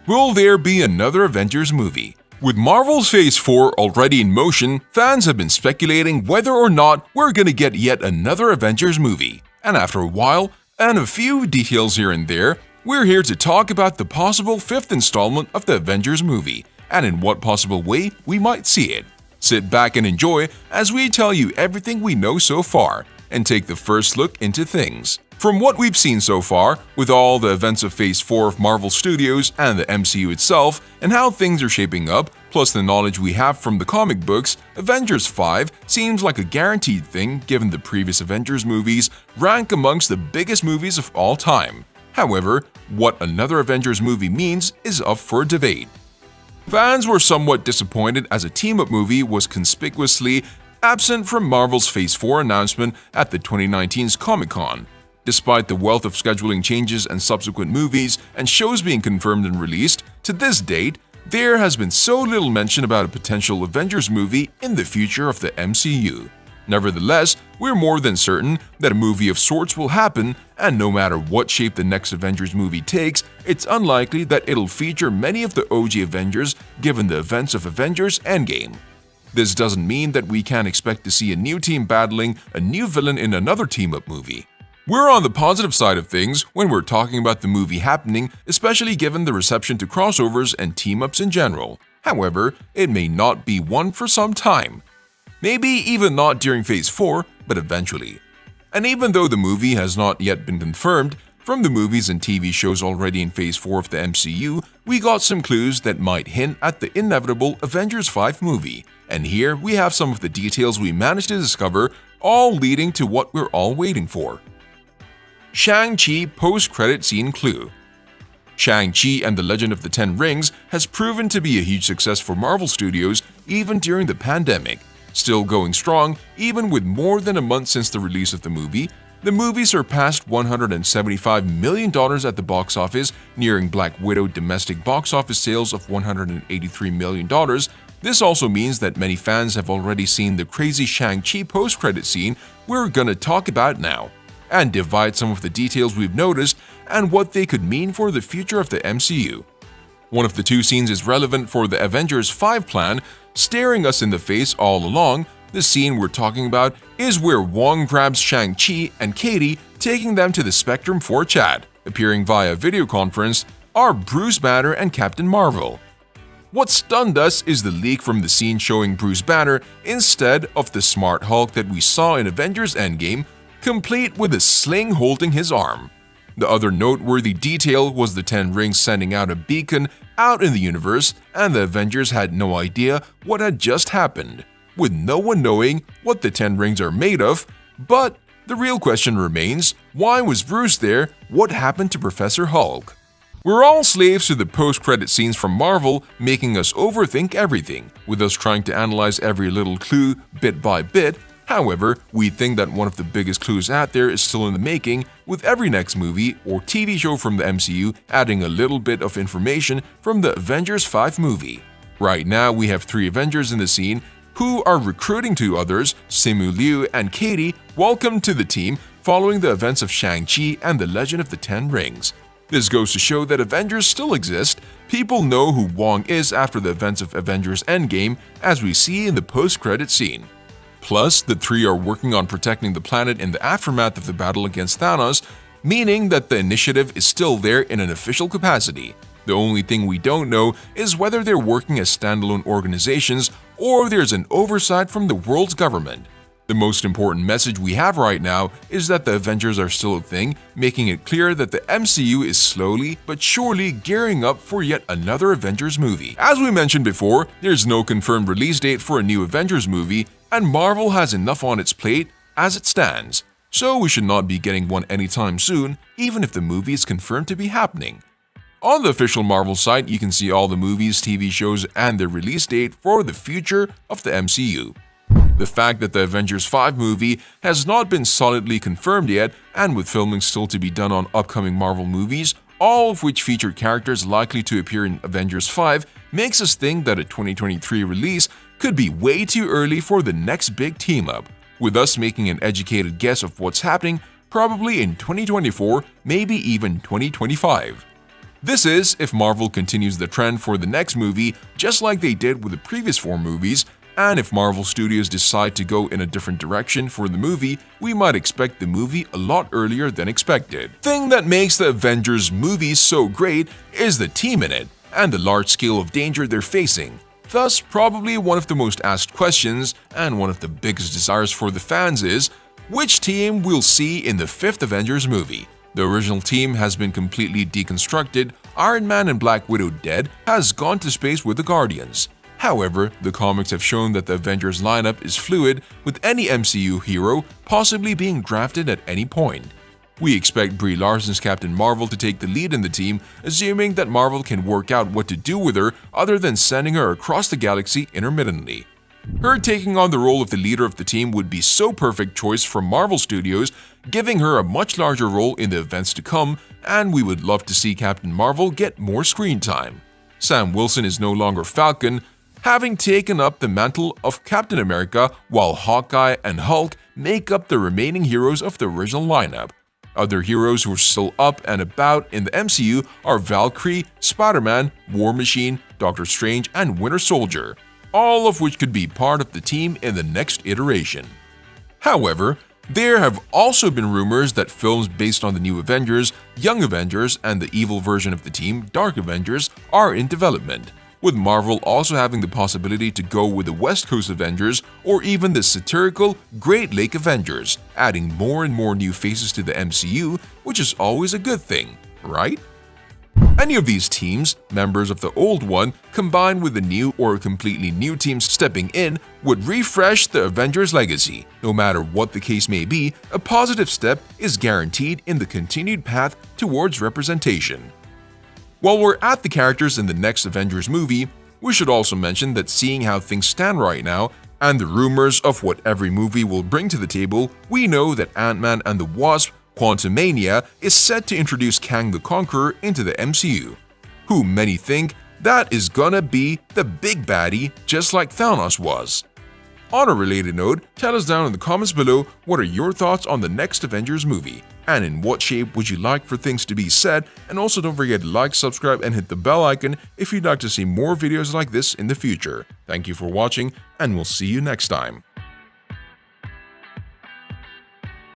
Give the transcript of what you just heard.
Will there be another Avengers movie? With Marvel's Phase 4 already in motion, fans have been speculating whether or not we're gonna get yet another Avengers movie. And after a while, and a few details here and there, we're here to talk about the possible 5th installment of the Avengers movie, and in what possible way we might see it. Sit back and enjoy as we tell you everything we know so far, and take the first look into things. From what we've seen so far, with all the events of Phase 4 of Marvel Studios and the MCU itself, and how things are shaping up, plus the knowledge we have from the comic books, Avengers 5 seems like a guaranteed thing given the previous Avengers movies rank amongst the biggest movies of all time. However, what another Avengers movie means is up for debate. Fans were somewhat disappointed as a team-up movie was conspicuously absent from Marvel's Phase 4 announcement at the 2019's Comic-Con. Despite the wealth of scheduling changes and subsequent movies and shows being confirmed and released, to this date, there has been so little mention about a potential Avengers movie in the future of the MCU. Nevertheless, we're more than certain that a movie of sorts will happen, and no matter what shape the next Avengers movie takes, it's unlikely that it'll feature many of the OG Avengers given the events of Avengers Endgame. This doesn't mean that we can't expect to see a new team battling a new villain in another team-up movie. We're on the positive side of things when we're talking about the movie happening, especially given the reception to crossovers and team-ups in general. However, it may not be one for some time. Maybe even not during Phase 4, but eventually. And even though the movie has not yet been confirmed, from the movies and TV shows already in Phase 4 of the MCU, we got some clues that might hint at the inevitable Avengers 5 movie. And here we have some of the details we managed to discover, all leading to what we're all waiting for. Shang-Chi post-credit scene clue. Shang-Chi and the Legend of the Ten Rings has proven to be a huge success for Marvel Studios even during the pandemic. Still going strong, even with more than a month since the release of the movie surpassed $175 million at the box office, nearing Black Widow domestic box office sales of $183 million. This also means that many fans have already seen the crazy Shang-Chi post-credit scene we're gonna talk about now, and divide some of the details we've noticed and what they could mean for the future of the MCU. One of the two scenes is relevant for the Avengers 5 plan, staring us in the face all along. The scene we're talking about is where Wong grabs Shang-Chi and Katie, taking them to the Spectrum for a chat. Appearing via video conference are Bruce Banner and Captain Marvel. What stunned us is the leak from the scene showing Bruce Banner instead of the smart Hulk that we saw in Avengers Endgame, complete with a sling holding his arm. The other noteworthy detail was the Ten Rings sending out a beacon out in the universe, and the Avengers had no idea what had just happened, with no one knowing what the Ten Rings are made of. But the real question remains, why was Bruce there? What happened to Professor Hulk? We're all slaves to the post-credit scenes from Marvel, making us overthink everything, with us trying to analyze every little clue bit by bit. However, we think that one of the biggest clues out there is still in the making, with every next movie or TV show from the MCU adding a little bit of information from the Avengers 5 movie. Right now, we have 3 Avengers in the scene who are recruiting 2 others, Simu Liu and Katie, welcome to the team following the events of Shang-Chi and the Legend of the Ten Rings. This goes to show that Avengers still exist. People know who Wong is after the events of Avengers Endgame, as we see in the post-credit scene. Plus, the 3 are working on protecting the planet in the aftermath of the battle against Thanos, meaning that the initiative is still there in an official capacity. The only thing we don't know is whether they're working as standalone organizations or there's an oversight from the world's government. The most important message we have right now is that the Avengers are still a thing, making it clear that the MCU is slowly but surely gearing up for yet another Avengers movie. As we mentioned before, there's no confirmed release date for a new Avengers movie, and Marvel has enough on its plate as it stands, so we should not be getting one anytime soon, even if the movie is confirmed to be happening. On the official Marvel site, you can see all the movies, TV shows, and their release date for the future of the MCU. The fact that the Avengers 5 movie has not been solidly confirmed yet, and with filming still to be done on upcoming Marvel movies, all of which feature characters likely to appear in Avengers 5, makes us think that a 2023 release could be way too early for the next big team-up, with us making an educated guess of what's happening probably in 2024, maybe even 2025. This is if Marvel continues the trend for the next movie just like they did with the previous 4 movies, and if Marvel Studios decide to go in a different direction for the movie, we might expect the movie a lot earlier than expected. Thing that makes the Avengers movies so great is the team in it, and the large scale of danger they're facing. Thus, probably one of the most asked questions, and one of the biggest desires for the fans is, which team we'll see in the 5th Avengers movie? The original team has been completely deconstructed, Iron Man and Black Widow dead, has gone to space with the Guardians. However, the comics have shown that the Avengers lineup is fluid, with any MCU hero possibly being drafted at any point. We expect Brie Larson's Captain Marvel to take the lead in the team, assuming that Marvel can work out what to do with her other than sending her across the galaxy intermittently. Her taking on the role of the leader of the team would be so perfect choice from Marvel Studios, giving her a much larger role in the events to come, and we would love to see Captain Marvel get more screen time. Sam Wilson is no longer Falcon, having taken up the mantle of Captain America, while Hawkeye and Hulk make up the remaining heroes of the original lineup. Other heroes who are still up and about in the MCU are Valkyrie, Spider-Man, War Machine, Doctor Strange, and Winter Soldier, all of which could be part of the team in the next iteration. However, there have also been rumors that films based on the New Avengers, Young Avengers, and the evil version of the team, Dark Avengers, are in development, with Marvel also having the possibility to go with the West Coast Avengers or even the satirical Great Lake Avengers, adding more and more new faces to the MCU, which is always a good thing, right? Any of these teams, members of the old one, combined with the new or completely new teams stepping in, would refresh the Avengers legacy. No matter what the case may be, a positive step is guaranteed in the continued path towards representation. While we're at the characters in the next Avengers movie, we should also mention that seeing how things stand right now, and the rumors of what every movie will bring to the table, we know that Ant-Man and the Wasp Quantumania is set to introduce Kang the Conqueror into the MCU, who many think that is gonna be the big baddie just like Thanos was. On a related note, tell us down in the comments below what are your thoughts on the next Avengers movie, and in what shape would you like for things to be said, and also don't forget to like, subscribe, and hit the bell icon if you'd like to see more videos like this in the future. Thank you for watching, and we'll see you next time.